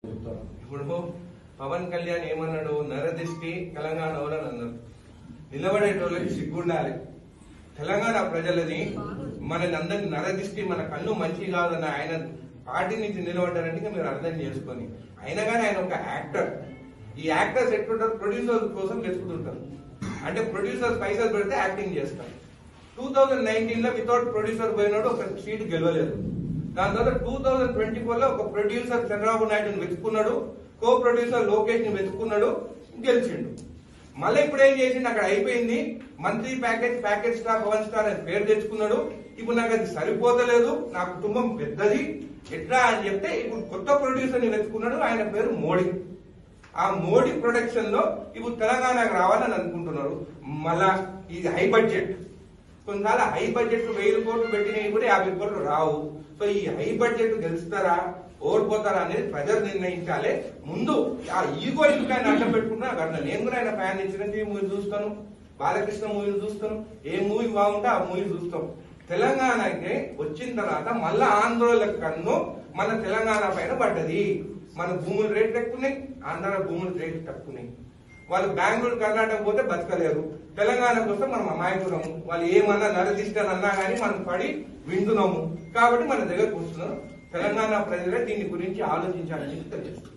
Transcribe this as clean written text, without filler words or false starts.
ఇప్పుడు పవన్ కళ్యాణ్ ఏమన్నాడు, నరదిష్టి తెలంగాణ వాళ్ళని అన్నారు. నిలబడేటోళ్ళకి సిగ్గుండాలి. తెలంగాణ ప్రజలని మనని అందరినీ నరదిష్టి, మన కన్ను మంచి కాదన్న ఆయన పార్టీ నుంచి నిలబడ్డారంటే మీరు అర్థం చేసుకొని. అయినా కానీ ఆయన ఒక యాక్టర్. ఈ యాక్టర్స్ ఎట్లుంటారు, ప్రొడ్యూసర్ కోసం వెతుకుతుంటారు. అంటే ప్రొడ్యూసర్ పైసలు పెడితే యాక్టింగ్ చేస్తారు. 2019 లో వితౌట్ ప్రొడ్యూసర్ పోయినాడు, ఒక సీట్ గెలవలేదు. దాని తర్వాత 2024 లో ఒక ప్రొడ్యూసర్ చంద్రబాబు నాయుడుని వెతుకున్నాడు, కో ప్రొడ్యూసర్ లోకేష్ ని వెతుకున్నాడు, గెలిచిండు. మళ్ళీ ఇప్పుడు ఏం చేసిండు, అక్కడ అయిపోయింది. మంత్లీ ప్యాకేజ్ స్టార్, 1 స్టార్ అని పేరు తెచ్చుకున్నాడు. ఇప్పుడు నాకు అది సరిపోతలేదు, నా కుటుంబం పెద్దది, ఎట్లా అని చెప్తే ఇప్పుడు కొత్త ప్రొడ్యూసర్ ని వెతుకున్నాడు. ఆయన పేరు మోడీ. ఆ మోడీ ప్రొడక్షన్ లో ఇప్పుడు తెలంగాణకు రావాలని అనుకుంటున్నారు. మళ్ళా ఇది హై బడ్జెట్. కొన్నిసార్లు హై బడ్జెట్ 1000 కోట్లు పెట్టినవి కూడా 50 కోట్లు రావు. సో ఈ హై బడ్జెట్ గెలుస్తారా ఓడిపోతారా అనేది ప్రజలు నిర్ణయించాలి. ముందు ఆ ఈగో ఇంకా అడ్డం పెట్టుకుంటున్నా అక్కడ. నేను కూడా ఆయన ఫ్యాన్, చిరంజీవి మూవీ చూస్తాను, బాలకృష్ణ మూవీలు చూస్తాను. ఏ మూవీ బాగుంటే ఆ మూవీ చూస్తాం. తెలంగాణకి వచ్చిన తర్వాత మళ్ళా ఆంధ్రోళ కన్ను మన తెలంగాణ పైన పడ్డది. మన భూముల రేట్లు ఎక్కున్నాయి, ఆంధ్ర భూముల రేట్లు తక్కున్నాయి. వాళ్ళు బెంగళూరు, కర్ణాటక పోతే బతకలేరు. తెలంగాణకు వస్తే మనం అమాయకులము. వాళ్ళు ఏమన్నా నరదిష్టనన్నా కానీ మనం పడి వింటున్నాము. కాబట్టి మన దగ్గరకు వస్తున్నాం. తెలంగాణ ప్రజలే దీని గురించి ఆలోచించాలని తెలియజేస్తున్నాం.